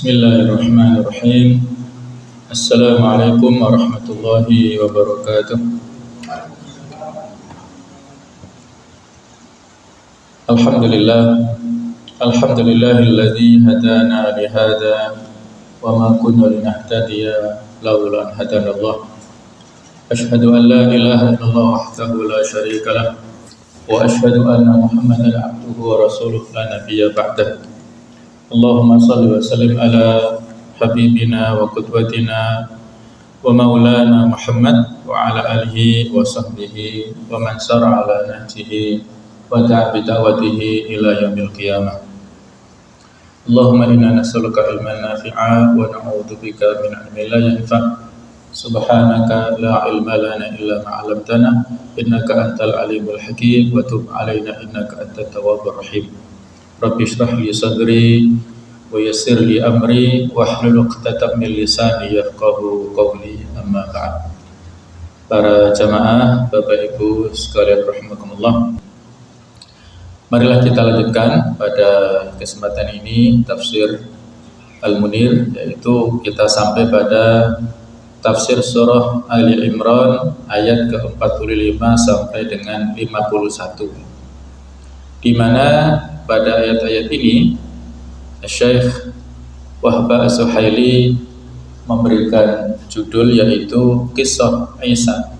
Bismillahirrahmanirrahim. Assalamualaikum warahmatullahi wabarakatuh. Alhamdulillahilladzi hadana lihada wa ma kunna linahtadiya laula an hadanallah. Ashhadu an la ilaha illallah wahdahu la syarika lah wa ashhadu anna Muhammadan abduhu wa rasuluh la nabiyya ba'dah. Allahumma salli wa sallim ala habibina wa qudwatina wa maulana Muhammad wa ala alihi wa sahbihi wa man sara ala nahjihi wa da'a bi da'watihi ila yaumil qiyamah. Allahumma inna nas'aluka ilman nafi'a wa na'udzubika min ilmin la yanfa'. Subhanaka la ilma lana illa ma 'allamtana innaka antal alimul hakim wa tub 'alaina innaka antat tawwabur rahim. Rabbi shrah li sadri wa yassir li amri wahlul 'uqdatam min lisani yafqahu qawli, amma ba'd. Para jamaah, Bapak Ibu sekalian rahimakumullah. Marilah kita lanjutkan pada kesempatan ini tafsir Al-Munir, yaitu kita sampai pada tafsir surah Ali Imran ayat ke-45 sampai dengan 51, di mana pada ayat-ayat ini Syekh Wahb As-Suhaili memberikan judul yaitu Kisah Isa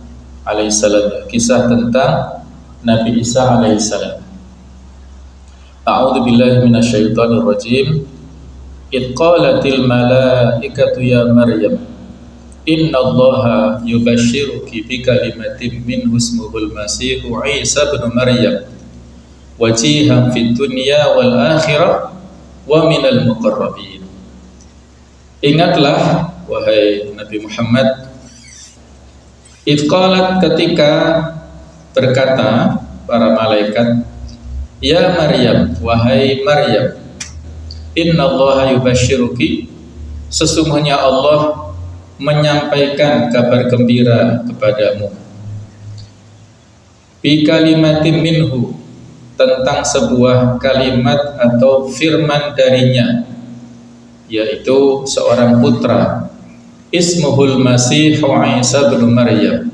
alaihissalam, kisah tentang Nabi Isa alaihissalam. A'udzu billahi minasyaitonir rajim. Id qalatil malaikatu ya Maryam innallaha yubashshiruki bikalimatin minhu ismuhul masihu Isa ibn Maryam wajihan fid dunya wal akhirah wa minal muqarrabin. Ingatlah wahai Nabi Muhammad, idqalat, ketika berkata para malaikat, ya Maryam, wahai Maryam, innallaha yubashshiruki, sesungguhnya Allah menyampaikan kabar gembira kepadamu, bi kalimatin minhu, tentang sebuah kalimat atau firman darinya, yaitu seorang putra, ismuhul Masih Isa bin Maryam,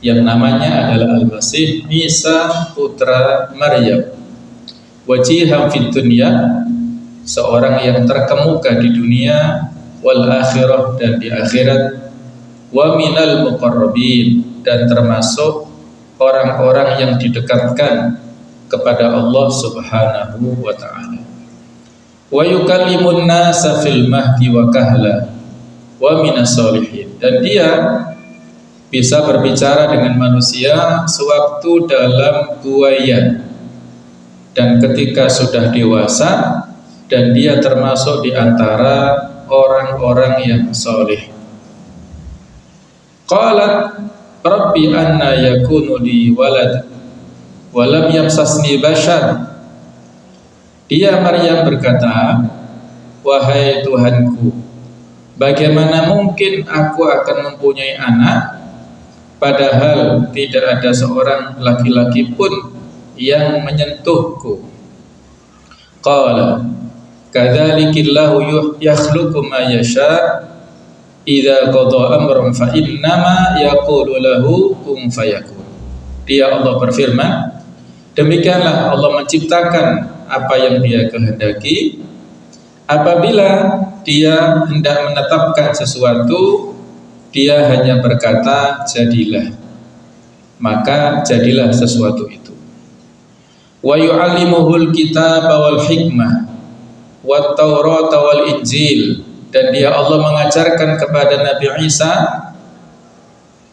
yang namanya adalah Al-Masih Isa putra Maryam, wajihan fid dunya, seorang yang terkemuka di dunia, wal akhirah, dan di akhirat, wa minal muqarrabin, dan termasuk orang-orang yang didekatkan kepada Allah Subhanahu wa ta'ala. Wa yukallimun nasa fil mahdi wa kahla wa minas solihin, dan dia bisa berbicara dengan manusia sewaktu dalam buaya dan ketika sudah dewasa, dan dia termasuk di antara orang-orang yang soleh. Qalat rabbi anna yakunu li walad walam yamsasni bashar. Dia Maryam berkata, wahai Tuhanku, bagaimana mungkin aku akan mempunyai anak padahal tidak ada seorang laki-laki pun yang menyentuhku. Qala kadzalikillahu yakhluqu ma yasha idza qada amran fa innama yaqulu lahu kun fayakun. Dia Allah berfirman, demikianlah Allah menciptakan apa yang dia kehendaki. Apabila dia hendak menetapkan sesuatu, dia hanya berkata jadilah, maka jadilah sesuatu itu. Wa yu'allimuhul kitaba wal hikmah wat taurata wal injil, dan dia Allah mengajarkan kepada Nabi Isa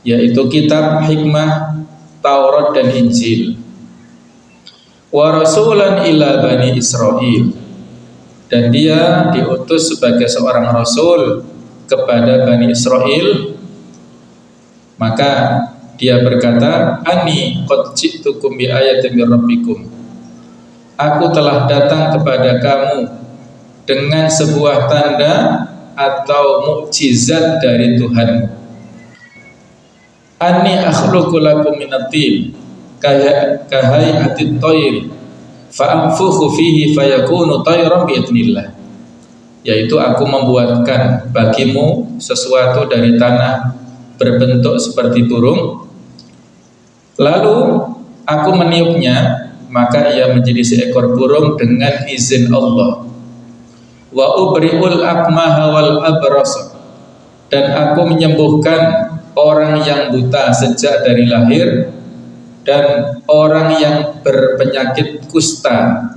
yaitu kitab, hikmah, Taurat dan Injil. Wa rasulan ila bani Israil, dan dia diutus sebagai seorang rasul kepada Bani Israel. Maka dia berkata, ani qad ji'tukum bi ayatin mir rabbikum, aku telah datang kepada kamu dengan sebuah tanda atau mukjizat dari Tuhanmu. Anni akhluqu lakum minatin kahay'atit tayr fa anfukhu fihi fayakunu tayran bi'idnillah, yaitu aku membuatkan bagimu sesuatu dari tanah berbentuk seperti burung, lalu aku meniupnya, maka ia menjadi seekor burung dengan izin Allah. Wa ubri'ul akmaha wal abrasa, dan aku menyembuhkan orang yang buta sejak dari lahir dan orang yang berpenyakit kusta.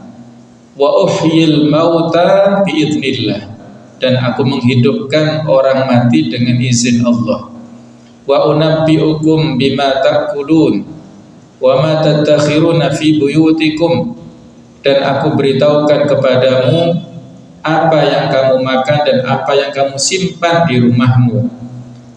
Wa uhyil mauta biidznillah, dan aku menghidupkan orang mati dengan izin Allah. Wa unabbiukum bima ta'kulun wa ma tadakhiruna fi buyutikum, dan aku beritahukan kepadamu apa yang kamu makan dan apa yang kamu simpan di rumahmu.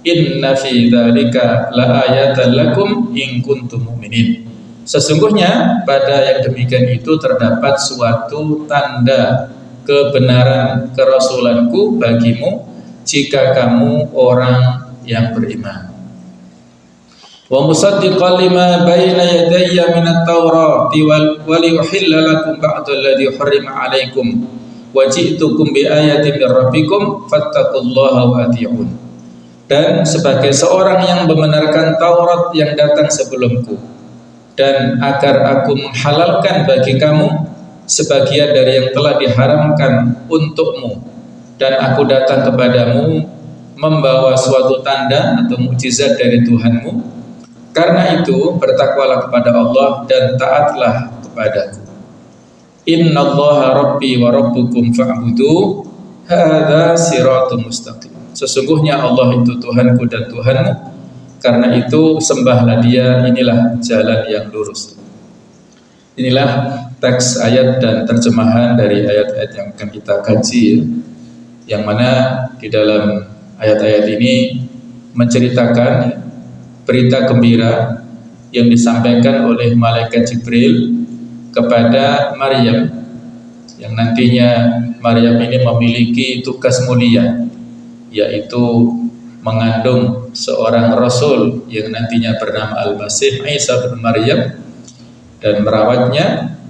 Inna fi dzalika laayatan lakum in kuntum mu'minin. Sesungguhnya pada yang demikian itu terdapat suatu tanda kebenaran kerasulanku bagimu jika kamu orang yang beriman. Wa musaddiqan lima baina yadayya minat taurati wa liyuhilla lakum ba'da alladhi hurrima 'alaikum wa ji'tukum bi ayatin min rabbikum fattaqullaha wa ati'un. Dan sebagai seorang yang membenarkan Taurat yang datang sebelumku, dan agar aku menghalalkan bagi kamu sebagian dari yang telah diharamkan untukmu, dan aku datang kepadamu membawa suatu tanda atau mukjizat dari Tuhanmu. Karena itu bertakwalah kepada Allah dan taatlah kepadaku. Innallaha rabbi wa rabbukum fa'budu hadza siratun mustaqim. Sesungguhnya Allah itu Tuhanku dan Tuhanmu, karena itu sembahlah Dia, inilah jalan yang lurus. Inilah teks ayat dan terjemahan dari ayat-ayat yang akan kita kaji, yang mana di dalam ayat-ayat ini menceritakan berita gembira yang disampaikan oleh malaikat Jibril kepada Maryam, yang nantinya Maryam ini memiliki tugas mulia, yaitu mengandung seorang Rasul yang nantinya bernama Al-Masih Isa bin Maryam dan merawatnya.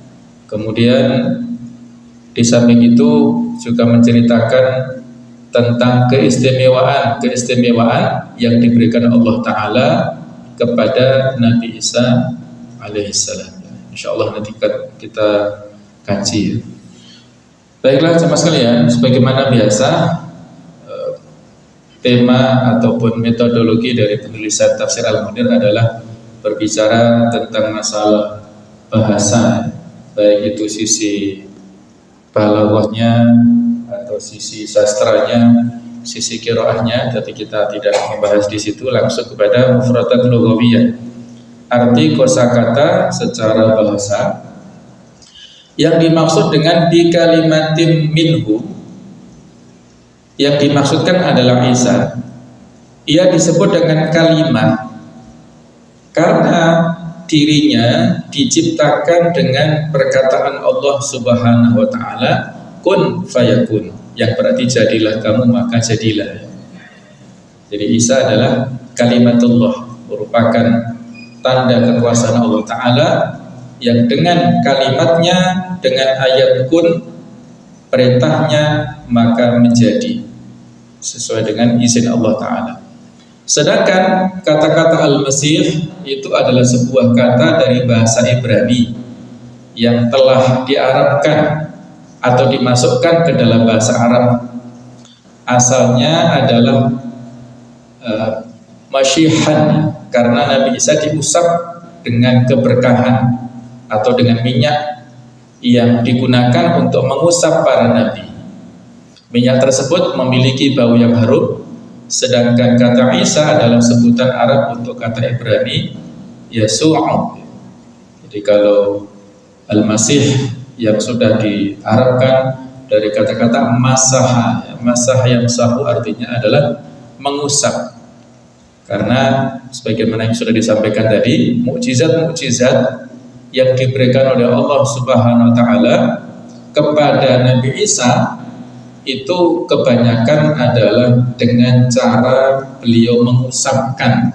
Kemudian di samping itu juga menceritakan tentang keistimewaan yang diberikan Allah Ta'ala kepada Nabi Isa alaihissalam. InsyaAllah nanti kita kaji. Baiklah jemaah sekalian, sebagaimana biasa tema ataupun metodologi dari penulisan tafsir Al-Munir adalah berbicara tentang masalah bahasa, baik itu sisi balaghahnya atau sisi sastranya, sisi qiraahnya. Tapi kita tidak membahas di situ, langsung kepada mufradat lughawiyah, arti kosakata secara bahasa. Yang dimaksud dengan bi kalimatin minhu, yang dimaksudkan adalah Isa. Ia disebut dengan kalimah karena dirinya diciptakan dengan perkataan Allah Subhanahu wa Ta'ala, kun fayakun, yang berarti jadilah kamu maka jadilah. Jadi Isa adalah kalimatullah, merupakan tanda kekuasaan Allah Ta'ala yang dengan kalimatnya, dengan ayat kun, perintahnya, maka menjadi sesuai dengan izin Allah Ta'ala. Sedangkan kata-kata Al-Masih itu adalah sebuah kata dari bahasa Ibrani yang telah diarabkan atau dimasukkan ke dalam bahasa Arab. Asalnya adalah masyihan, karena Nabi Isa diusap dengan keberkahan atau dengan minyak yang digunakan untuk mengusap para nabi. Minyak tersebut memiliki bau yang harum, sedangkan kata Isa adalah sebutan Arab untuk kata Ibrani Yasu'u. Jadi kalau Al-Masih yang sudah diarabkan dari kata-kata masaha, masah yang sahu artinya adalah mengusap. Karena sebagaimana yang sudah disampaikan tadi, mukjizat-mukjizat yang diberikan oleh Allah Subhanahu wa Ta'ala kepada Nabi Isa itu kebanyakan adalah dengan cara beliau mengusapkan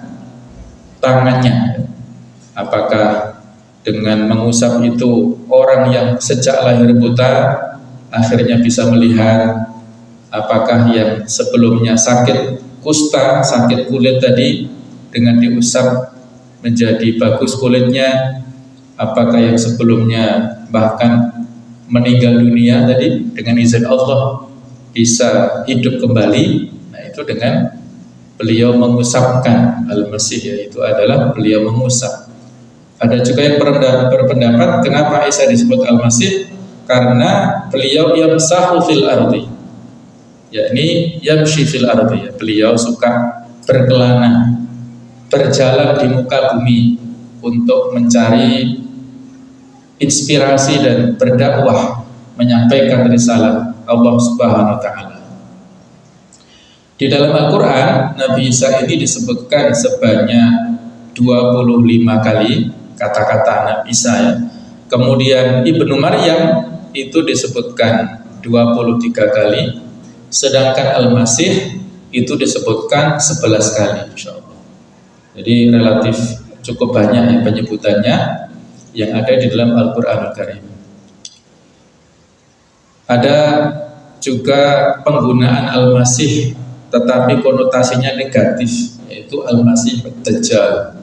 tangannya. Apakah dengan mengusap itu orang yang sejak lahir buta akhirnya bisa melihat, Apakah yang sebelumnya sakit kusta, sakit kulit tadi dengan diusap menjadi bagus kulitnya? Apakah yang sebelumnya bahkan meninggal dunia tadi dengan izin Allah bisa hidup kembali? Nah, itu dengan beliau mengusapkan al-masih, yaitu adalah beliau mengusap. Ada juga yang berpendapat kenapa Isa disebut al-masih, karena beliau yamsahu fil ardi, yakni yamshi fil ardi, beliau suka berkelana, berjalan di muka bumi untuk mencari inspirasi dan berdakwah, menyampaikan risalah Allah Subhanahu wa taala. Di dalam Al-Qur'an Nabi Isa ini disebutkan sebanyak 25 kali kata-kata Nabi Isa ya. Kemudian Ibnu Maryam itu disebutkan 23 kali, sedangkan Al-Masih itu disebutkan 11 kali insyaallah. Jadi relatif cukup banyak ya penyebutannya yang ada di dalam Al-Qur'anul Karim. Ada juga penggunaan Al-Masih tetapi konotasinya negatif, yaitu Al-Masih Ad-Dajjal.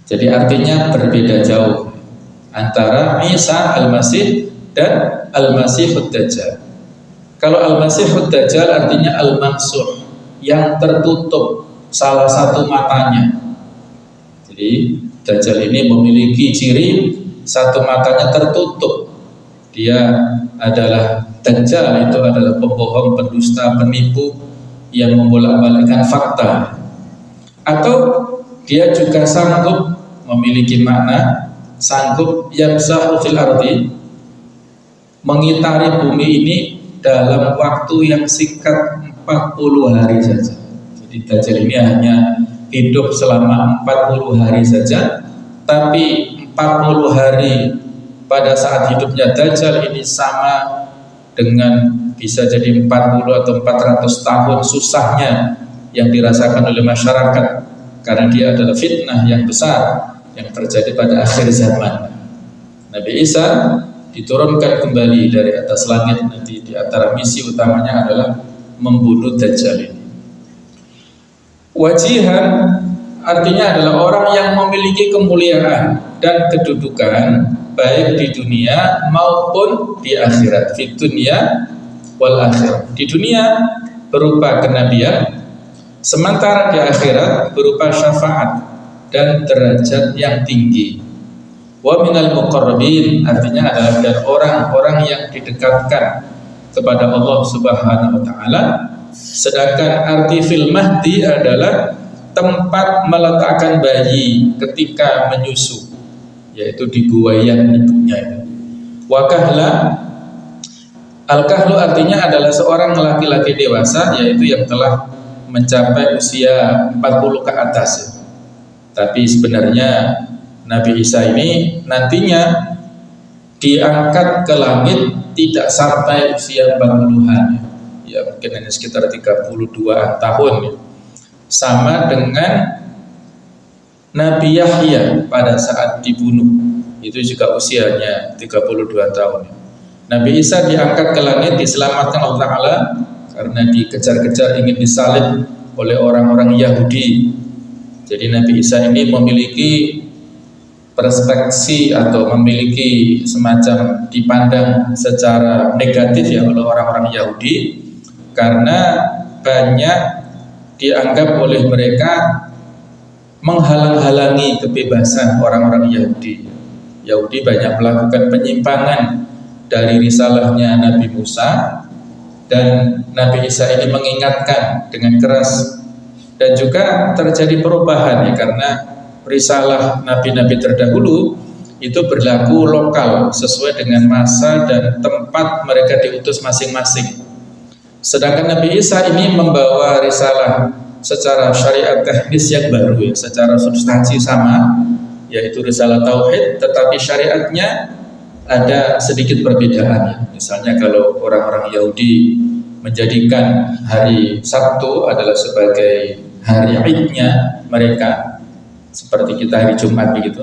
Jadi artinya berbeda jauh antara Isa Al-Masih dan Al-Masih Ad-Dajjal. Kalau Al-Masih Ad-Dajjal artinya Al-Mamsuh, yang tertutup salah satu matanya. Jadi Dajjal ini memiliki ciri satu matanya tertutup. Dia adalah Dajjal, itu adalah pembohong, pendusta, penipu yang membolak-balikkan fakta. Atau dia juga sanggup memiliki makna sanggup yamsahu fil ardi, mengitari bumi ini dalam waktu yang singkat 40 hari saja. Jadi Dajjal ini hanya hidup selama 40 hari saja, tapi 40 hari pada saat hidupnya Dajjal ini sama dengan bisa jadi 40 atau 400 tahun susahnya yang dirasakan oleh masyarakat, karena dia adalah fitnah yang besar yang terjadi pada akhir zaman. Nabi Isa diturunkan kembali dari atas langit, nanti di antara misi utamanya adalah membunuh Dajjal ini. Wajihan artinya adalah orang yang memiliki kemuliaan dan kedudukan baik di dunia maupun di akhirat. Di dunia wal akhirat. Di dunia berupa kenabian, sementara di akhirat berupa syafaat dan derajat yang tinggi. Wa minal muqarrabin artinya adalah dan orang-orang yang didekatkan kepada Allah Subhanahu wa taala. Sedangkan arti fil mahdi adalah tempat meletakkan bayi ketika menyusu, yaitu di buayan ibunya. Wa kahla, al-kahlu artinya adalah seorang laki-laki dewasa, yaitu yang telah mencapai usia 40 ke atas. Tapi sebenarnya Nabi Isa ini nantinya diangkat ke langit tidak sampai usia 40-an. Ya mungkin hanya sekitar 32 tahun ya. Sama dengan Nabi Yahya pada saat dibunuh, itu juga usianya 32 tahun. Nabi Isa diangkat ke langit, diselamatkan Allah Ta'ala karena dikejar-kejar ingin disalib oleh orang-orang Yahudi. Jadi Nabi Isa ini memiliki perspektif atau memiliki semacam dipandang secara negatif ya oleh orang-orang Yahudi, karena banyak dianggap oleh mereka menghalang-halangi kebebasan orang-orang Yahudi. Yahudi banyak melakukan penyimpangan dari risalahnya Nabi Musa, dan Nabi Isa ini mengingatkan dengan keras. Dan juga terjadi perubahan ya, karena risalah nabi-nabi terdahulu itu berlaku lokal sesuai dengan masa dan tempat mereka diutus masing-masing. Sedangkan Nabi Isa ini membawa risalah secara syariat teknis yang baru ya, secara substansi sama, yaitu risalah tauhid, tetapi syariatnya ada sedikit perbedaan. Misalnya kalau orang-orang Yahudi menjadikan hari Sabtu adalah sebagai hari Idnya mereka, seperti kita hari Jumat begitu,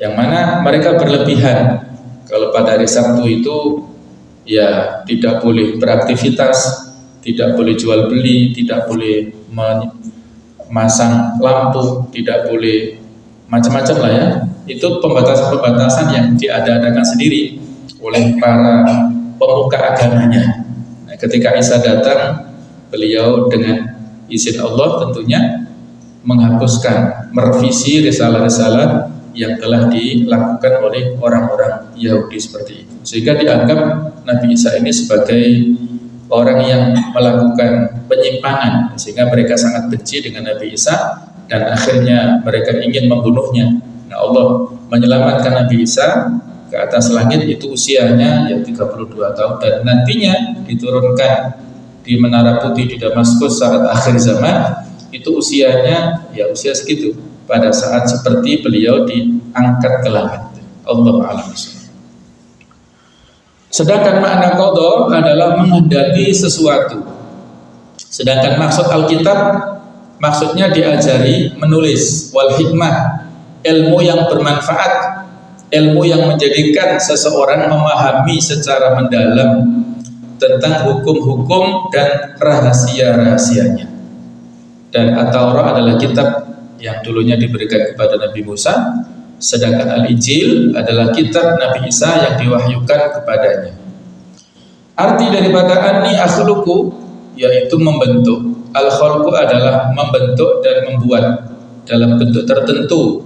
yang mana mereka berlebihan. Kalau pada hari Sabtu itu ya tidak boleh beraktivitas, tidak boleh jual beli, tidak boleh memasang lampu, tidak boleh macam-macam lah ya. Itu pembatasan-pembatasan yang diadakan sendiri oleh para pemuka agamanya. Nah, ketika Isa datang, beliau dengan izin Allah tentunya menghapuskan, merevisi risalah-risalah yang telah dilakukan oleh orang-orang Yahudi seperti itu. Sehingga dianggap Nabi Isa ini sebagai orang yang melakukan penyimpangan, sehingga mereka sangat benci dengan Nabi Isa dan akhirnya mereka ingin membunuhnya. Nah, Allah menyelamatkan Nabi Isa ke atas langit, itu usianya ya 32 tahun dan nantinya diturunkan di Menara Putih di Damaskus saat akhir zaman. Itu usianya ya usia segitu pada saat seperti beliau diangkat ke langit. Allahu a'lam. Sedangkan makna qada adalah menghendaki sesuatu. Sedangkan maksud Alkitab maksudnya diajari menulis, wal hikmah, ilmu yang bermanfaat, ilmu yang menjadikan seseorang memahami secara mendalam tentang hukum-hukum dan rahasia-rahasianya. Dan At-Taurat adalah kitab yang dulunya diberikan kepada Nabi Musa, sedangkan Al-Injil adalah kitab Nabi Isa yang diwahyukan kepadanya. Arti daripada anni akhluqu yaitu membentuk. Al-khalqu adalah membentuk dan membuat dalam bentuk tertentu,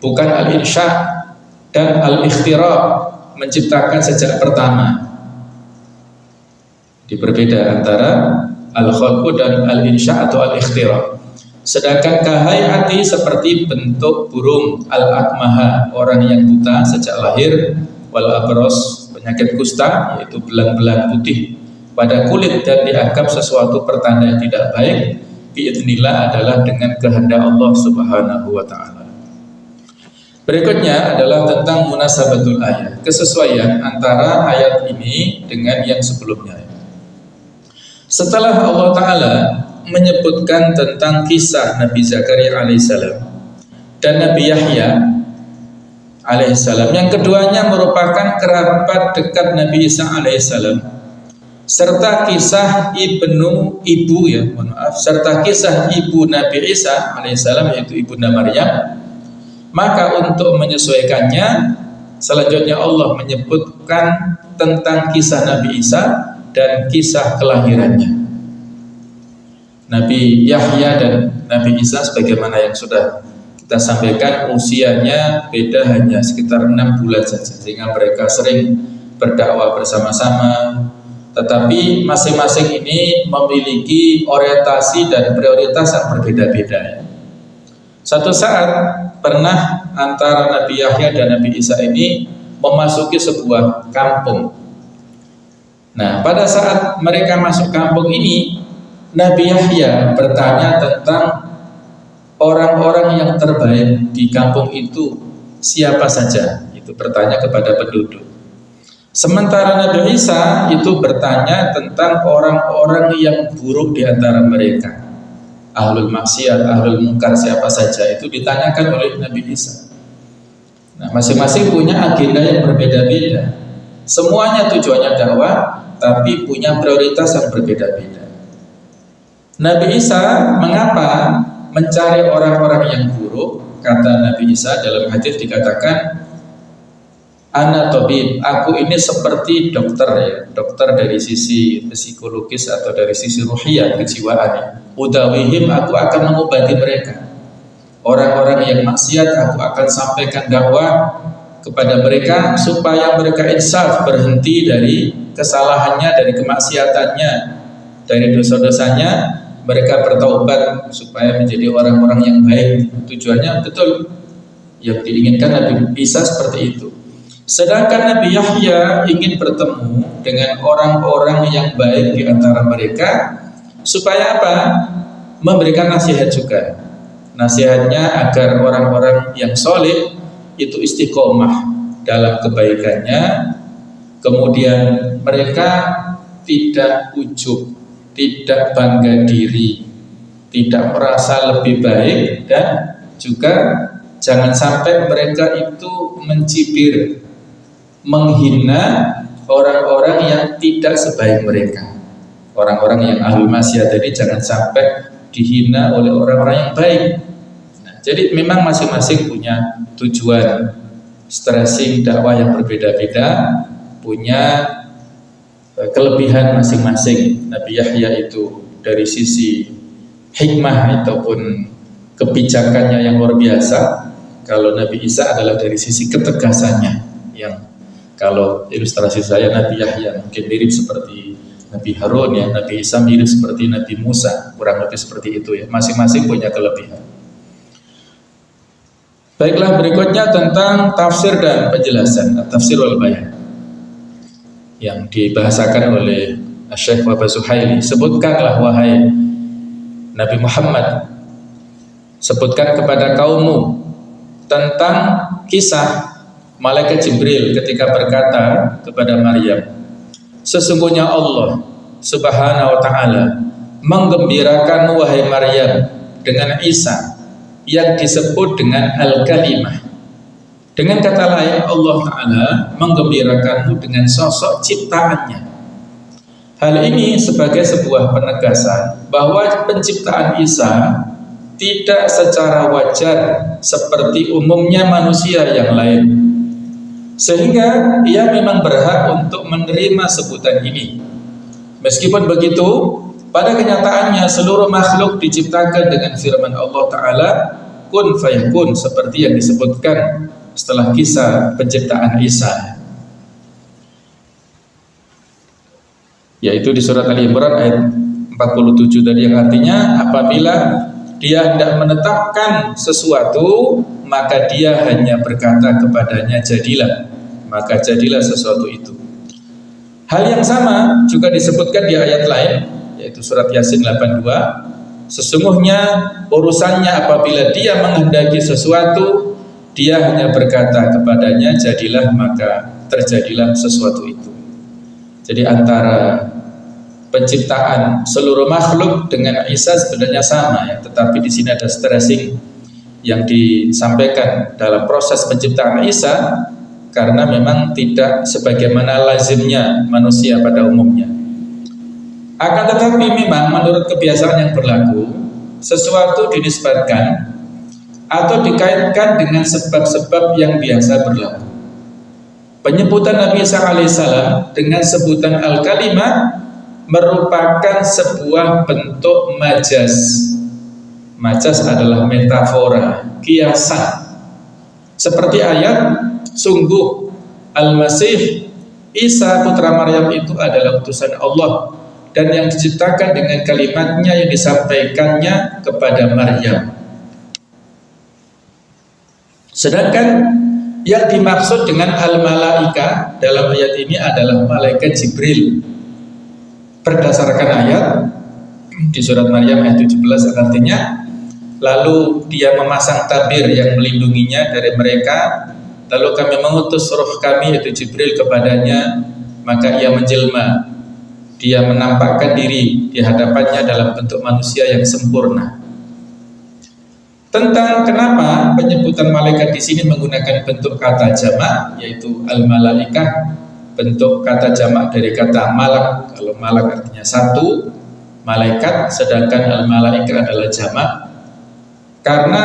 bukan al-insya dan al-ikhtira, menciptakan sejak pertama. Berbeda antara al-khalqu dan al-insya atau al-ikhtira. Sedangkan kahayati seperti bentuk burung, al-akmaha orang yang buta sejak lahir, wal abros penyakit kusta yaitu belang-belang putih pada kulit dan dianggap sesuatu pertanda yang tidak baik, biidznillah adalah dengan kehendak Allah Subhanahu wa taala. Berikutnya adalah tentang munasabatul ayat, kesesuaian antara ayat ini dengan yang sebelumnya. Setelah Allah Ta'ala menyebutkan tentang kisah Nabi Zakaria alaihissalam dan Nabi Yahya alaihissalam, yang keduanya merupakan kerabat dekat Nabi Isa alaihissalam, serta kisah serta kisah ibu Nabi Isa alaihissalam yaitu ibunda Maryam, maka untuk menyesuaikannya selanjutnya Allah menyebutkan tentang kisah Nabi Isa dan kisah kelahirannya. Nabi Yahya dan Nabi Isa sebagaimana yang sudah kita sampaikan, usianya beda hanya sekitar 6 bulan saja, sehingga mereka sering berdakwah bersama-sama. Tetapi masing-masing ini memiliki orientasi dan prioritas yang berbeda-beda. Satu saat pernah antara Nabi Yahya dan Nabi Isa ini memasuki sebuah kampung. Nah, pada saat mereka masuk kampung ini, Nabi Yahya bertanya tentang orang-orang yang terbaik di kampung itu siapa saja. Itu bertanya kepada penduduk. Sementara Nabi Isa itu bertanya tentang orang-orang yang buruk di antara mereka. Ahlul maksiat, ahlul munkar siapa saja, itu ditanyakan oleh Nabi Isa. Nah, masing-masing punya agenda yang berbeda-beda. Semuanya tujuannya dakwah, tapi punya prioritas yang berbeda-beda. Nabi Isa mengapa mencari orang-orang yang buruk? Kata Nabi Isa dalam hadis dikatakan, ana tabib, aku ini seperti dokter ya, dokter dari sisi psikologis atau dari sisi ruhiyah, kejiwaan. Udawihim, aku akan mengobati mereka. Orang-orang yang maksiat aku akan sampaikan dakwah kepada mereka supaya mereka insaf, berhenti dari kesalahannya, dari kemaksiatannya, dari dosa-dosanya, mereka bertaubat supaya menjadi orang-orang yang baik. Tujuannya betul yang diinginkan Nabi Isa seperti itu. Sedangkan Nabi Yahya ingin bertemu dengan orang-orang yang baik di antara mereka supaya apa? Memberikan nasihat juga. Nasihatnya agar orang-orang yang soleh itu istiqomah dalam kebaikannya, kemudian mereka tidak ujub, tidak bangga diri, tidak merasa lebih baik, dan juga jangan sampai mereka itu mencibir, menghina orang-orang yang tidak sebaik mereka. Orang-orang yang ahli maksiat tadi jangan sampai dihina oleh orang-orang yang baik. Nah, jadi memang masing-masing punya tujuan stressing dakwah yang berbeda-beda, punya kelebihan masing-masing. Nabi Yahya itu dari sisi hikmah ataupun kebijakannya yang luar biasa. Kalau Nabi Isa adalah dari sisi ketegasannya, yang kalau ilustrasi saya Nabi Yahya mungkin mirip seperti Nabi Harun ya, Nabi Isa mirip seperti Nabi Musa, kurang lebih seperti itu ya. Masing-masing punya kelebihan. Baiklah, berikutnya tentang tafsir dan penjelasan, tafsir wal bayan yang dibahasakan oleh Syekh Wahbah Suhaili. Sebutkanlah wahai Nabi Muhammad, sebutkan kepada kaummu tentang kisah malaikat Jibril ketika berkata kepada Maryam, sesungguhnya Allah Subhanahu wa ta'ala menggembirakan wahai Maryam dengan Isa yang disebut dengan Al-Kalimah. Dengan kata lain, Allah Ta'ala menggembirakanmu dengan sosok ciptaannya. Hal ini sebagai sebuah penegasan bahwa penciptaan Isa tidak secara wajar seperti umumnya manusia yang lain, sehingga ia memang berhak untuk menerima sebutan ini. Meskipun begitu, pada kenyataannya seluruh makhluk diciptakan dengan firman Allah Ta'ala kun fayakun, seperti yang disebutkan setelah kisah penciptaan Isa, yaitu di surat Ali Imran ayat 47 tadi, yang artinya apabila dia hendak menetapkan sesuatu, maka dia hanya berkata kepadanya jadilah, maka jadilah sesuatu itu. Hal yang sama juga disebutkan di ayat lain, yaitu surat Yasin 82. Sesungguhnya urusannya apabila dia menghendaki sesuatu, dia hanya berkata kepadanya jadilah, maka terjadilah sesuatu itu. Jadi antara penciptaan seluruh makhluk dengan Isa sebenarnya sama ya, tetapi di sini ada stressing yang disampaikan dalam proses penciptaan Isa karena memang tidak sebagaimana lazimnya manusia pada umumnya. Akan tetapi memang menurut kebiasaan yang berlaku, sesuatu dinisbatkan atau dikaitkan dengan sebab-sebab yang biasa berlaku. Penyebutan Nabi Isa alaihissalam dengan sebutan Al-Kalimah merupakan sebuah bentuk majaz. Majaz adalah metafora, kiasan. Seperti ayat, sungguh Al-Masih Isa putra Maryam itu adalah utusan Allah dan yang diciptakan dengan kalimatnya yang disampaikannya kepada Maryam. Sedangkan yang dimaksud dengan al-malaika dalam ayat ini adalah malaikat Jibril. Berdasarkan ayat di surat Maryam ayat 17, artinya lalu dia memasang tabir yang melindunginya dari mereka, lalu kami mengutus roh kami yaitu Jibril kepadanya, maka ia menjelma, dia menampakkan diri di hadapannya dalam bentuk manusia yang sempurna. Tentang kenapa penyebutan malaikat di sini menggunakan bentuk kata jamak yaitu al-malaikah, bentuk kata jamak dari kata malak. Kalau malak artinya satu, malaikat, sedangkan al-malaikah adalah jamak. Karena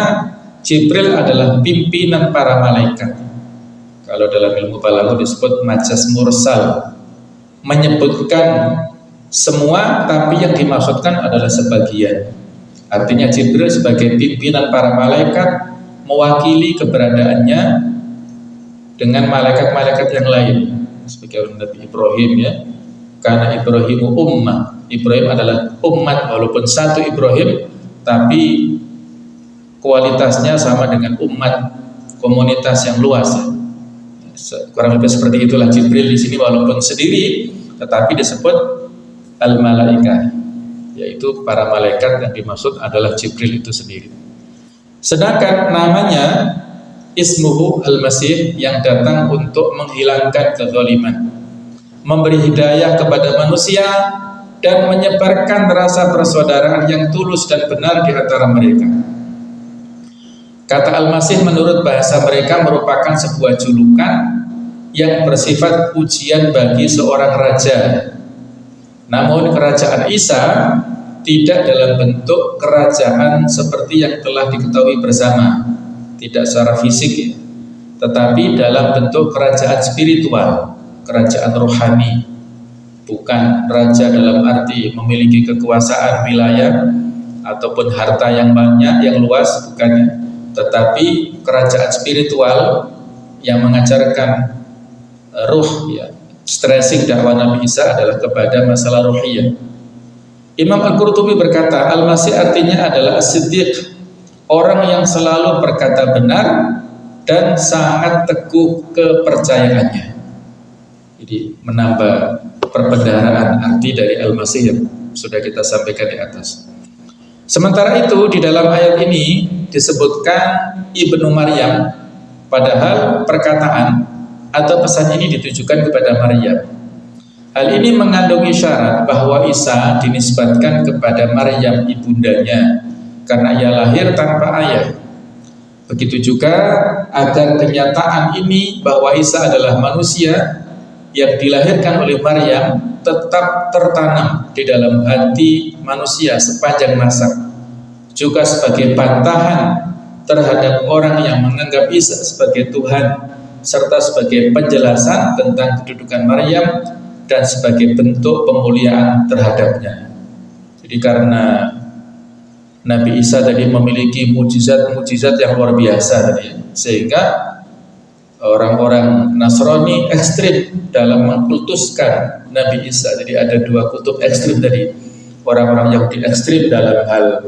Jibril adalah pimpinan para malaikat. Kalau dalam ilmu balaghah disebut majaz mursal, menyebutkan semua tapi yang dimaksudkan adalah sebagian. Artinya Jibril sebagai pimpinan para malaikat mewakili keberadaannya dengan malaikat-malaikat yang lain. Sebagai Nabi Ibrahim ya, karena Ibrahimu ummah, Ibrahim adalah umat walaupun satu Ibrahim, tapi kualitasnya sama dengan umat, komunitas yang luas ya. Kurang lebih seperti itulah Jibril di sini, walaupun sendiri tetapi disebut al-malaikah, yaitu para malaikat yang dimaksud adalah Jibril itu sendiri. Sedangkan namanya Ismuhu Al-Masih yang datang untuk menghilangkan kezaliman, memberi hidayah kepada manusia dan menyebarkan rasa persaudaraan yang tulus dan benar di antara mereka. Kata Al-Masih menurut bahasa mereka merupakan sebuah julukan yang bersifat ujian bagi seorang raja. Namun kerajaan Isa tidak dalam bentuk kerajaan seperti yang telah diketahui bersama, tidak secara fisik ya, tetapi dalam bentuk kerajaan spiritual, kerajaan rohani. Bukan raja dalam arti memiliki kekuasaan wilayah ataupun harta yang banyak, yang luas, bukannya, tetapi kerajaan spiritual yang mengajarkan ruh ya. Stressing dakwah Nabi Isa adalah kepada masalah ruhiyah. Imam Al-Qurtubi berkata, Al-Masih artinya adalah As-Siddiq, orang yang selalu berkata benar dan sangat teguh kepercayaannya. Jadi menambah perbendaharaan arti dari Al-Masih yang sudah kita sampaikan di atas. Sementara itu di dalam ayat ini disebutkan Ibnu Maryam, padahal perkataan atau pesan ini ditujukan kepada Maryam. Hal ini mengandung isyarat bahwa Isa dinisbatkan kepada Maryam ibundanya karena ia lahir tanpa ayah. Begitu juga agar kenyataan ini bahwa Isa adalah manusia yang dilahirkan oleh Maryam tetap tertanam di dalam hati manusia sepanjang masa, juga sebagai bantahan terhadap orang yang menganggap Isa sebagai Tuhan, serta sebagai penjelasan tentang kedudukan Maryam dan sebagai bentuk pemuliaan terhadapnya. Jadi karena Nabi Isa tadi memiliki mukjizat yang luar biasa tadi, sehingga orang-orang Nasrani ekstrim dalam mengkultuskan Nabi Isa. Jadi ada dua kutub ekstrim tadi, orang-orang Yahudi ekstrim dalam hal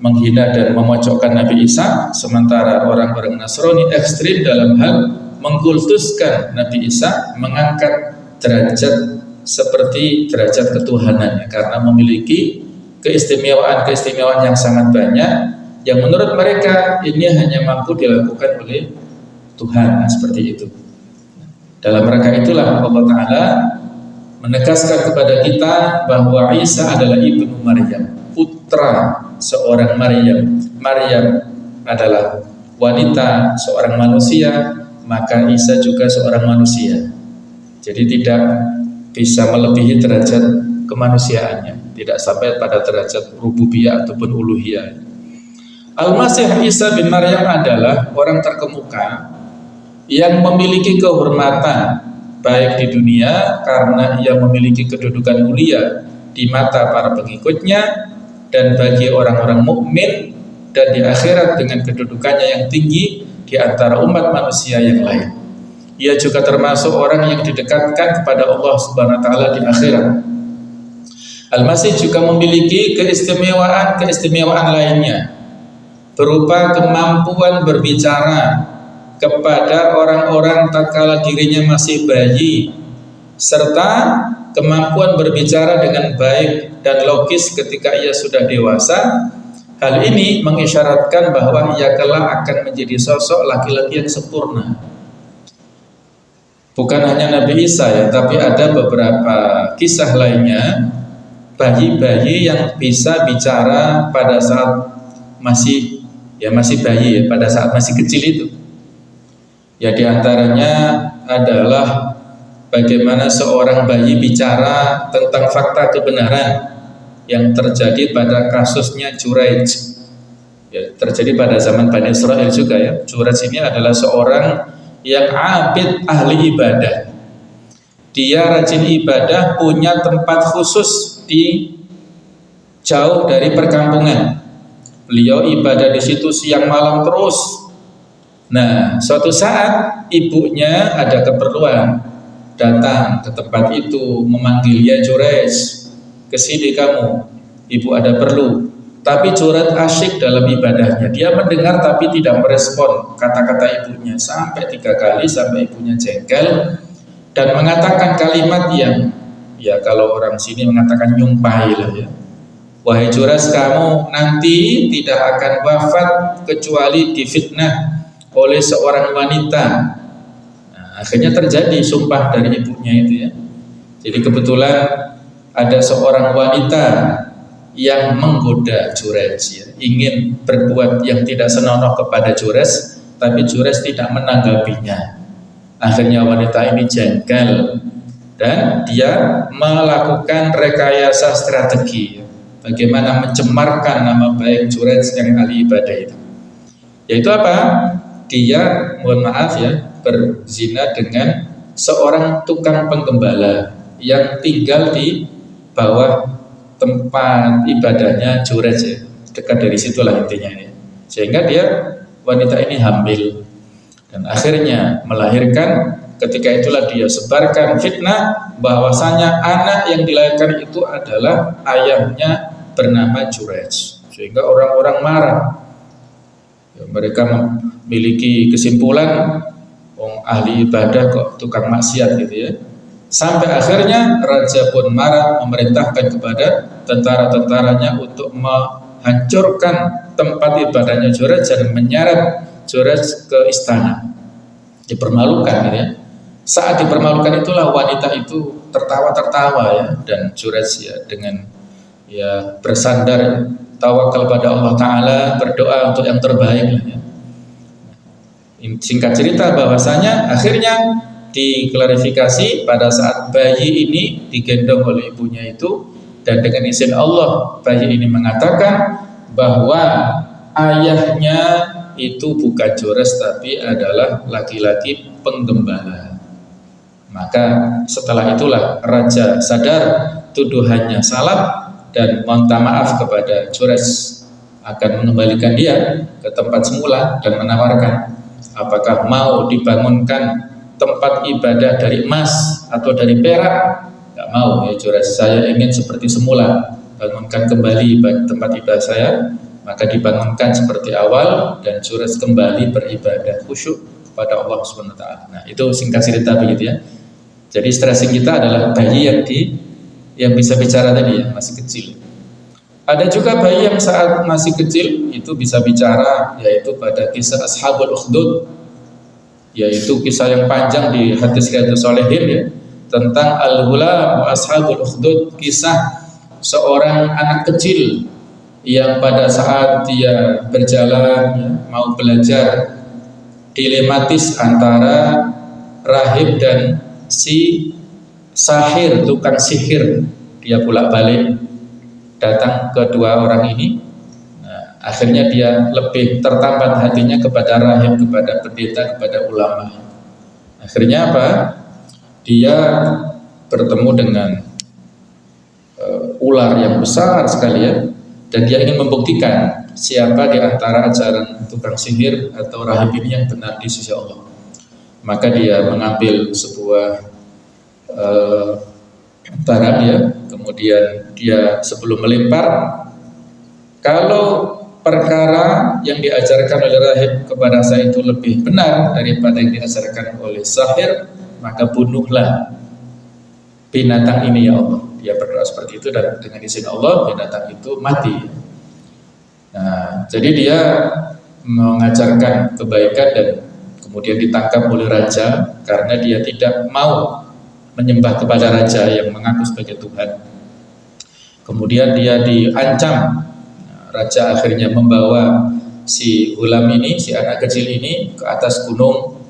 menghina dan memojokkan Nabi Isa, sementara orang-orang Nasrani ekstrim dalam hal mengkultuskan Nabi Isa, mengangkat derajat seperti derajat ketuhanannya karena memiliki keistimewaan yang sangat banyak yang menurut mereka ini hanya mampu dilakukan oleh Tuhan. Nah, seperti itu. Dalam rangka itulah Allah Ta'ala menegaskan kepada kita bahwa Isa adalah ibnu Maryam, putra seorang Maryam. Maryam adalah wanita, seorang manusia, maka Isa juga seorang manusia. Jadi tidak bisa melebihi derajat kemanusiaannya, tidak sampai pada derajat rububiyah ataupun uluhiyah. Al-Masih Isa bin Maryam adalah orang terkemuka yang memiliki kehormatan baik di dunia karena ia memiliki kedudukan mulia di mata para pengikutnya, dan bagi orang-orang mukmin, dan di akhirat dengan kedudukannya yang tinggi di antara umat manusia yang lain. Ia juga termasuk orang yang didekatkan kepada Allah Subhanahu wa taala di akhirat. Al-Masih juga memiliki keistimewaan lainnya berupa kemampuan berbicara kepada orang-orang tatkala dirinya masih bayi, serta kemampuan berbicara dengan baik dan logis ketika ia sudah dewasa. Hal ini mengisyaratkan bahwa ia kelak akan menjadi sosok laki-laki yang sempurna. Bukan hanya Nabi Isa ya, tapi ada beberapa kisah lainnya bayi-bayi yang bisa bicara pada saat masih bayi ya, pada saat masih kecil itu. Ya diantaranya adalah bagaimana seorang bayi bicara tentang fakta kebenaran yang terjadi pada kasusnya Juraij. Ya, terjadi pada zaman Bani Israel juga ya. Juraij ini adalah seorang yang abid ahli ibadah. Dia rajin ibadah, punya tempat khusus di jauh dari perkampungan. Beliau ibadah di situ siang malam terus. Nah, suatu saat ibunya ada keperluan, datang ke tempat itu memanggil, "Ya Juraij, kesini kamu, ibu ada perlu." Tapi Juraij asyik dalam ibadahnya. Dia mendengar tapi tidak merespon kata-kata ibunya sampai 3 kali sampai ibunya jengkel dan mengatakan kalimat yang ya kalau orang sini mengatakan nyumpahi lah ya. "Wahai Juraij, kamu nanti tidak akan wafat kecuali difitnah oleh seorang wanita." Nah, akhirnya terjadi sumpah dari ibunya itu ya. Jadi kebetulan ada seorang wanita yang menggoda Juraij ya, ingin berbuat yang tidak senonoh kepada Juraij, tapi Juraij tidak menanggapinya. Akhirnya wanita ini jengkel dan dia melakukan rekayasa strategi bagaimana mencemarkan nama baik Jurej yang ahli ibadah itu. Yaitu apa? Dia, mohon maaf ya, berzina dengan seorang tukang penggembala yang tinggal di bawah tempat ibadahnya Jurej ya. Dekat dari situlah intinya ini. Sehingga dia, wanita ini hamil dan akhirnya melahirkan. Ketika itulah dia sebarkan fitnah bahwasanya anak yang dilahirkan itu adalah ayahnya bernama Jurej. Sehingga orang-orang marah. Ya, mereka memiliki kesimpulan ahli ibadah kok tukang maksiat gitu ya. Sampai akhirnya raja pun marah, memerintahkan kepada tentara-tentaranya untuk menghancurkan tempat ibadahnya Jurej dan menyeret Jurej ke istana. Dipermalukan gitu ya. Saat dipermalukan itulah wanita itu tertawa-tertawa ya, dan Jurej ya dengan ya bersandar tawakal pada Allah Ta'ala, berdoa untuk yang terbaik ya. Singkat cerita bahwasanya akhirnya diklarifikasi pada saat bayi ini digendong oleh ibunya itu, dan dengan izin Allah bayi ini mengatakan bahwa ayahnya itu bukan Jurej tapi adalah laki-laki penggembala. Maka setelah itulah raja sadar tuduhannya salah dan minta maaf kepada Jurej, akan mengembalikan dia ke tempat semula dan menawarkan apakah mau dibangunkan tempat ibadah dari emas atau dari perak. Tidak mau ya Jurej, saya ingin seperti semula, bangunkan kembali tempat ibadah saya. Maka dibangunkan seperti awal dan Jurej kembali beribadah khusyuk pada Allah SWT. Nah itu singkat cerita begitu ya. Jadi stressing kita adalah bayi yang bisa bicara tadi ya, masih kecil. Ada juga bayi yang saat masih kecil itu bisa bicara, yaitu pada kisah Ashabul Ukhdud, yaitu kisah yang panjang di hadis Riyadhus Shalihin ya, tentang Al-Ghulam wa Ashabul Ukhdud, kisah seorang anak kecil yang pada saat dia berjalan ya, mau belajar, dilematis antara rahib dan si sahir, tukang sihir. Dia bolak-balik datang kedua orang ini. Nah, akhirnya dia lebih tertambat hatinya kepada rahib, kepada pendeta, kepada ulama. Akhirnya apa? Dia bertemu dengan ular yang besar sekali ya, dan dia ingin membuktikan siapa di antara ajaran tukang sihir atau rahib ini yang benar di sisi Allah. Maka dia mengambil sebuah barang ya, kemudian dia sebelum melempar, kalau perkara yang diajarkan oleh rahib kepada saya itu lebih benar daripada yang diajarkan oleh sahir, maka bunuhlah binatang ini ya Allah. Dia berdoa seperti itu dan dengan izin Allah binatang itu mati. Nah, jadi dia mengajarkan kebaikan dan kemudian ditangkap oleh raja karena dia tidak mau menyembah kepada raja yang mengaku sebagai Tuhan. Kemudian dia diancam. Raja akhirnya membawa si ghulam ini, si anak kecil ini ke atas gunung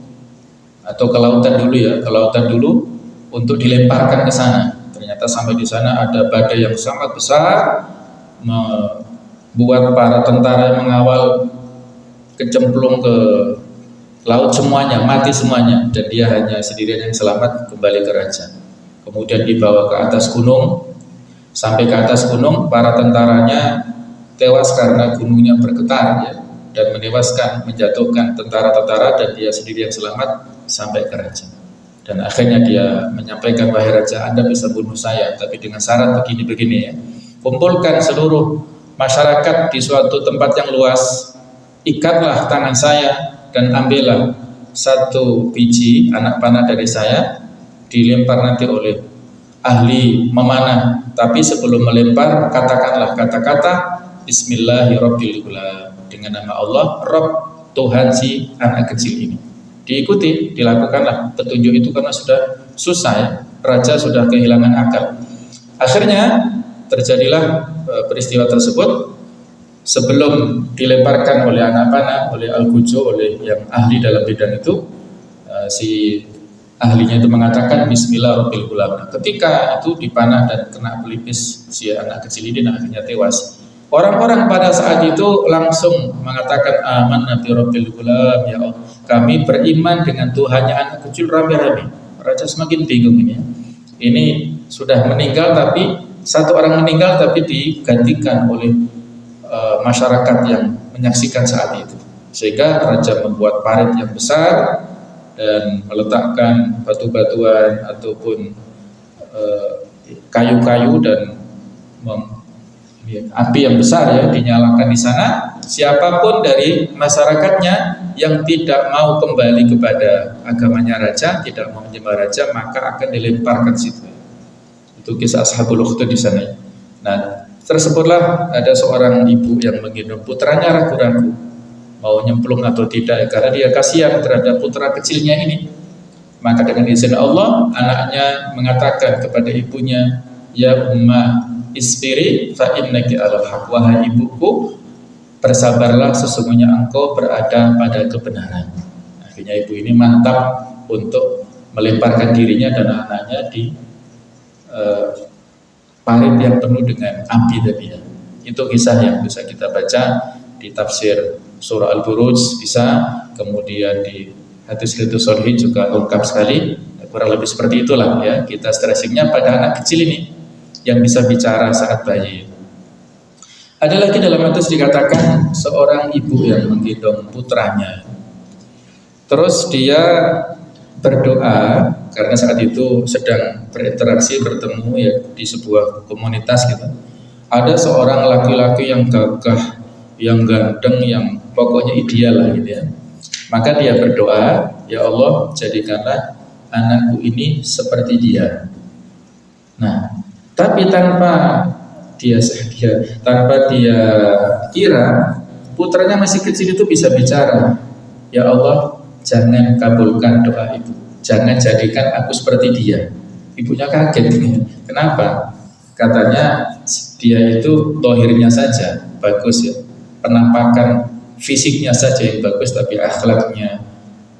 atau ke lautan dulu ya, ke lautan dulu untuk dilemparkan ke sana. Ternyata sampai di sana ada badai yang sangat besar, membuat para tentara yang mengawal kecemplung ke laut semuanya, mati semuanya, dan dia hanya sendirian yang selamat kembali ke raja. Kemudian dibawa ke atas gunung. Sampai ke atas gunung, para tentaranya tewas karena gunungnya bergetar ya, dan menewaskan, menjatuhkan tentara-tentara, dan dia sendiri yang selamat sampai ke raja. Dan akhirnya dia menyampaikan, wahai raja, Anda bisa bunuh saya, tapi dengan syarat begini-begini ya. Kumpulkan seluruh masyarakat di suatu tempat yang luas, ikatlah tangan saya dan ambillah satu biji anak panah dari saya, dilempar nanti oleh ahli memanah. Tapi sebelum melempar, katakanlah kata-kata Bismillahirrahmanirrahim, dengan nama Allah, Rabb, Tuhan si anak kecil ini. Diikuti, dilakukanlah petunjuk itu karena sudah susah ya, raja sudah kehilangan akal. Akhirnya terjadilah peristiwa tersebut. Sebelum dilemparkan oleh anak panah, oleh Al-Gujo, oleh yang ahli dalam bidang itu, si ahlinya itu mengatakan Bismillah Rabbil Gulam. Nah, ketika itu dipanah dan kena pelipis si anak kecil ini dan akhirnya tewas. Orang-orang pada saat itu langsung mengatakan amanna bi Rabbil Gulam, ya Allah, kami beriman dengan Tuhannya anak kecil rame-rame. Raja semakin bingung ini. Ini sudah meninggal tapi satu orang meninggal tapi digantikan oleh masyarakat yang menyaksikan saat itu. Sehingga raja membuat parit yang besar dan meletakkan batu-batuan ataupun kayu-kayu dan api yang besar ya dinyalakan di sana. Siapapun dari masyarakatnya yang tidak mau kembali kepada agamanya raja, tidak mau menyembah raja, maka akan dilemparkan situ. Itu kisah Ashabul Ukhdud di sana. Nah, tersebutlah ada seorang ibu yang menggendong putranya ragu-ragu mau nyemplung atau tidak karena dia kasihan terhadap putra kecilnya ini. Maka dengan izin Allah, anaknya mengatakan kepada ibunya, ya umma isbiri fa innaki alal haq, wahai ibuku, bersabarlah, sesungguhnya engkau berada pada kebenaran. Akhirnya ibu ini mantap untuk melemparkan dirinya dan anaknya di parit yang penuh dengan api tadi ya. Itu kisah yang bisa kita baca di tafsir surah Al-Buruj bisa, kemudian di hadis-hadis sahih juga lengkap sekali. Kurang lebih seperti itulah ya kita stressingnya pada anak kecil ini yang bisa bicara saat bayi. Ada lagi dalam hadis dikatakan seorang ibu yang menggendong putranya. Terus dia berdoa karena saat itu sedang berinteraksi bertemu ya di sebuah komunitas gitu. Ada seorang laki-laki yang gagah, yang ganteng, yang pokoknya ideal lah gitu ya. Maka dia berdoa, ya Allah jadikanlah anakku ini seperti dia. Nah, tapi tanpa dia kira putranya masih kecil itu bisa bicara. Ya Allah, jangan kabulkan doa ibu, jangan jadikan aku seperti dia. Ibunya kaget. Kenapa? Katanya dia itu dohirnya saja bagus ya, penampakan fisiknya saja yang bagus, tapi akhlaknya,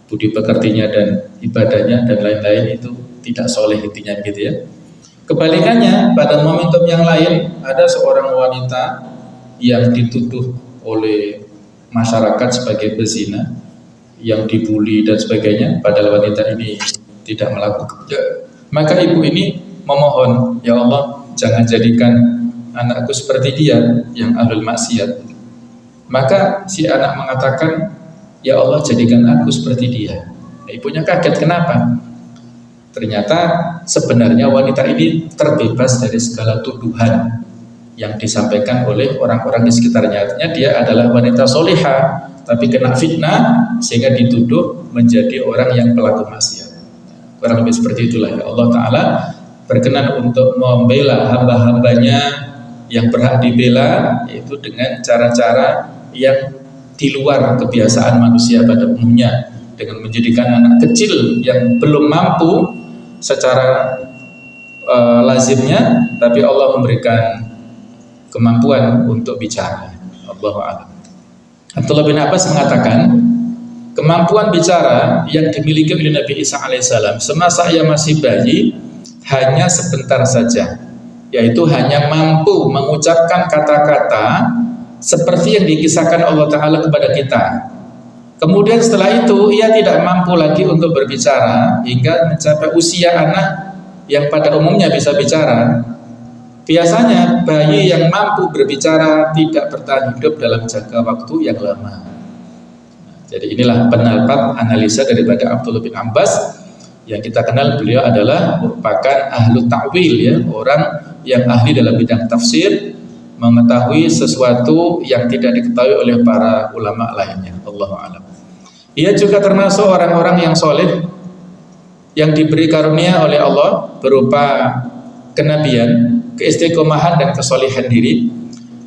budi pekertinya dan ibadahnya dan lain-lain itu tidak soleh intinya gitu ya. Kebalikannya pada momentum yang lain ada seorang wanita yang dituduh oleh masyarakat sebagai pezina, yang dibully dan sebagainya, padahal wanita ini tidak melakukan. Maka ibu ini memohon, ya Allah jangan jadikan anakku seperti dia yang ahlul maksiat. Maka si anak mengatakan, ya Allah jadikan aku seperti dia. Nah, ibunya kaget, kenapa? Ternyata sebenarnya wanita ini terbebas dari segala tuduhan yang disampaikan oleh orang-orang di sekitarnya. Artinya dia adalah wanita solihah, tapi kena fitnah sehingga dituduh menjadi orang yang pelaku maksiat. Kurang lebih seperti itulah ya. Allah Ta'ala berkenan untuk membela hamba-hambanya yang berhak dibela, yaitu dengan cara-cara yang di luar kebiasaan manusia pada umumnya, dengan menjadikan anak kecil yang belum mampu secara lazimnya, tapi Allah memberikan kemampuan untuk bicara. Allahu a'lam. Abdullah bin Abbas mengatakan, kemampuan bicara yang dimiliki oleh Nabi Isa alaihissalam semasa ia masih bayi hanya sebentar saja, yaitu hanya mampu mengucapkan kata-kata seperti yang dikisahkan Allah Ta'ala kepada kita. Kemudian setelah itu ia tidak mampu lagi untuk berbicara hingga mencapai usia anak yang pada umumnya bisa bicara. Biasanya bayi yang mampu berbicara tidak bertahan hidup dalam jangka waktu yang lama. Jadi inilah pendapat analisa daripada Abdullah bin Abbas yang kita kenal. Beliau adalah merupakan ahlu ta'wil ya, orang yang ahli dalam bidang tafsir, mengetahui sesuatu yang tidak diketahui oleh para ulama lainnya. Allahu a'lam. Ia juga termasuk orang-orang yang soleh yang diberi karunia oleh Allah berupa kenabian, keistiqomahan dan kesolehan diri.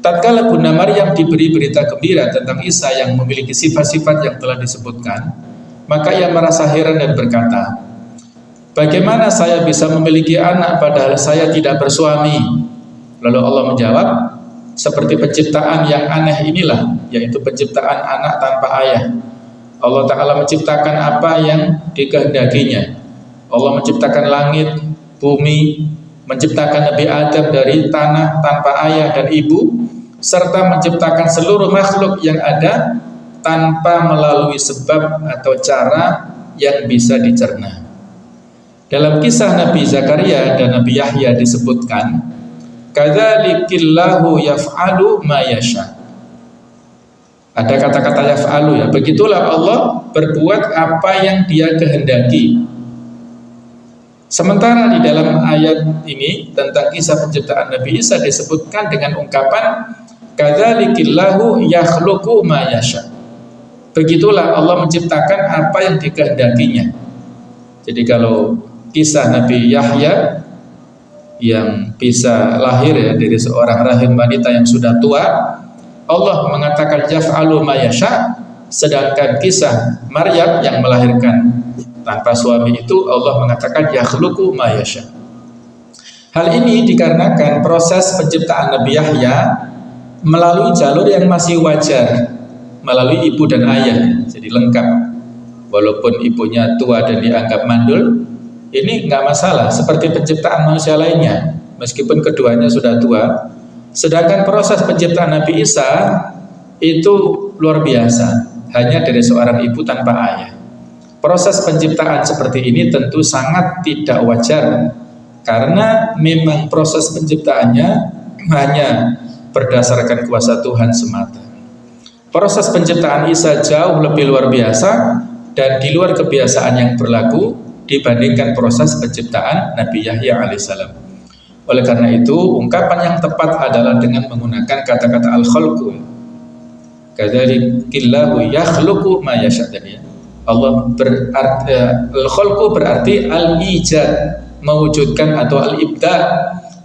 Tatkala Bunda Maryam diberi berita gembira tentang Isa yang memiliki sifat-sifat yang telah disebutkan, maka ia merasa heran dan berkata, bagaimana saya bisa memiliki anak padahal saya tidak bersuami? Lalu Allah menjawab, seperti penciptaan yang aneh inilah, yaitu penciptaan anak tanpa ayah. Allah Ta'ala menciptakan apa yang dikehendakinya. Allah menciptakan langit, bumi, menciptakan Nabi Adam dari tanah tanpa ayah dan ibu, serta menciptakan seluruh makhluk yang ada tanpa melalui sebab atau cara yang bisa dicerna. Dalam kisah Nabi Zakaria dan Nabi Yahya disebutkan, kadzalikillahu yaf'alu ma yasha. Ada kata-kata yaf'alu ya, begitulah Allah berbuat apa yang Dia kehendaki. Sementara di dalam ayat ini tentang kisah penciptaan Nabi Isa disebutkan dengan ungkapan kadzalikillahu yakhluqu ma yasha. Begitulah Allah menciptakan apa yang dikehendakinya. Jadi kalau kisah Nabi Yahya yang bisa lahir ya dari seorang rahim wanita yang sudah tua, Allah mengatakan yaf'alu ma yasha, sedangkan kisah Maryam yang melahirkan tanpa suami itu Allah mengatakan yakhluqu ma yasha. Hal ini dikarenakan proses penciptaan Nabi Yahya melalui jalur yang masih wajar, melalui ibu dan ayah, jadi lengkap. Walaupun ibunya tua dan dianggap mandul, ini enggak masalah, seperti penciptaan manusia lainnya, meskipun keduanya sudah tua. Sedangkan proses penciptaan Nabi Isa itu luar biasa, hanya dari seorang ibu tanpa ayah. Proses penciptaan seperti ini tentu sangat tidak wajar, karena memang proses penciptaannya hanya berdasarkan kuasa Tuhan semata. Proses penciptaan Isa jauh lebih luar biasa dan di luar kebiasaan yang berlaku dibandingkan proses penciptaan Nabi Yahya alaihissalam. Oleh karena itu, ungkapan yang tepat adalah dengan menggunakan kata-kata al-khalqu. Kadzalikillahu yakhluqu ma yasha. Allah berarti al-khalqu berarti al-ijad, mewujudkan, atau al-ibda,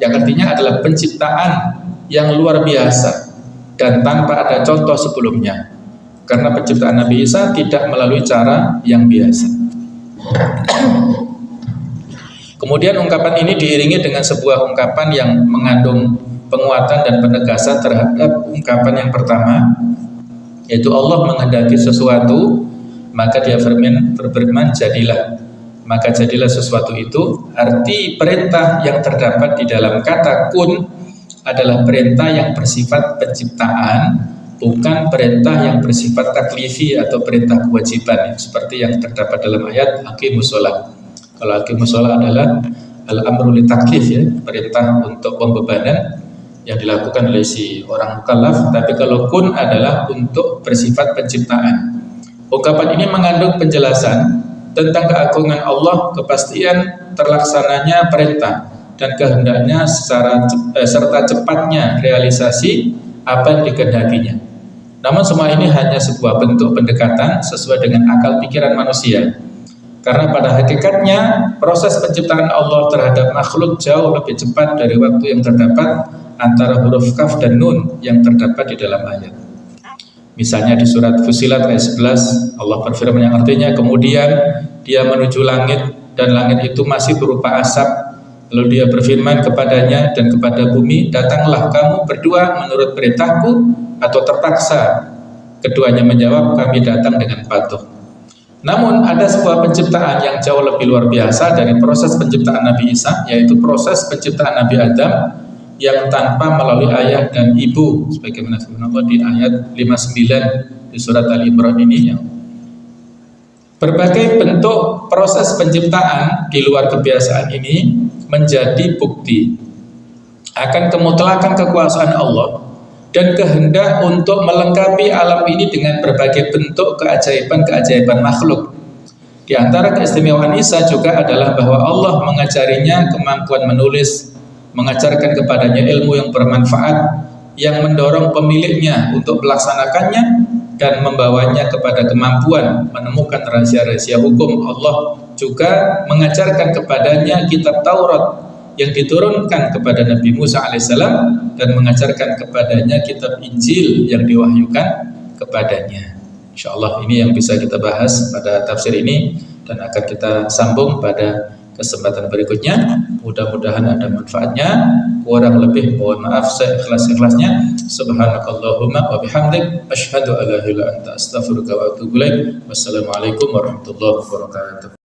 yang artinya adalah penciptaan yang luar biasa dan tanpa ada contoh sebelumnya. Karena penciptaan Nabi Isa tidak melalui cara yang biasa. Kemudian ungkapan ini diiringi dengan sebuah ungkapan yang mengandung penguatan dan penegasan terhadap ungkapan yang pertama, yaitu Allah menghendaki sesuatu maka Dia berfirman jadilah, maka jadilah sesuatu itu. Arti perintah yang terdapat di dalam kata kun adalah perintah yang bersifat penciptaan, bukan perintah yang bersifat taklifi atau perintah kewajiban, seperti yang terdapat dalam ayat aqimus shalah. Kalau aqimus shalah adalah al-amru li taklif ya, perintah untuk pembebanan yang dilakukan oleh si orang mukallaf, tapi kalau kun adalah untuk bersifat penciptaan. Ungkapan ini mengandung penjelasan tentang keagungan Allah, kepastian terlaksananya perintah dan kehendaknya serta cepatnya realisasi apa yang dikehendakinya. Namun semua ini hanya sebuah bentuk pendekatan sesuai dengan akal pikiran manusia. Karena pada hakikatnya proses penciptaan Allah terhadap makhluk jauh lebih cepat dari waktu yang terdapat antara huruf kaf dan nun yang terdapat di dalam ayat. Misalnya di surat Fussilat ayat 11, Allah berfirman yang artinya kemudian Dia menuju langit dan langit itu masih berupa asap. Lalu Dia berfirman kepadanya dan kepada bumi, datanglah kamu berdua menurut perintahku atau terpaksa. Keduanya menjawab, kami datang dengan patuh. Namun ada sebuah penciptaan yang jauh lebih luar biasa dari proses penciptaan Nabi Isa, yaitu proses penciptaan Nabi Adam yang tanpa melalui ayah dan ibu, sebagaimana firman Allah di ayat 59 di surat Al-Imran ini. Yang berbagai bentuk proses penciptaan di luar kebiasaan ini menjadi bukti akan kemutlakan kekuasaan Allah dan kehendak untuk melengkapi alam ini dengan berbagai bentuk keajaiban-keajaiban makhluk. Di antara keistimewaan Isa juga adalah bahwa Allah mengajarinya kemampuan menulis, mengajarkan kepadanya ilmu yang bermanfaat, yang mendorong pemiliknya untuk melaksanakannya dan membawanya kepada kemampuan menemukan rahasia-rahasia hukum. Allah juga mengajarkan kepadanya kitab Taurat yang diturunkan kepada Nabi Musa alaihissalam dan mengajarkan kepadanya kitab Injil yang diwahyukan kepadanya. InsyaAllah ini yang bisa kita bahas pada tafsir ini dan akan kita sambung pada kesempatan berikutnya. Mudah-mudahan ada manfaatnya. Kurang lebih mohon maaf saya ikhlas-ikhlasnya. Subhanakallahumma wa bihamdik asyhadu an la ilaha illa anta astaghfiruka wa atubu ilaik. Wassalamualaikum warahmatullahi wabarakatuh.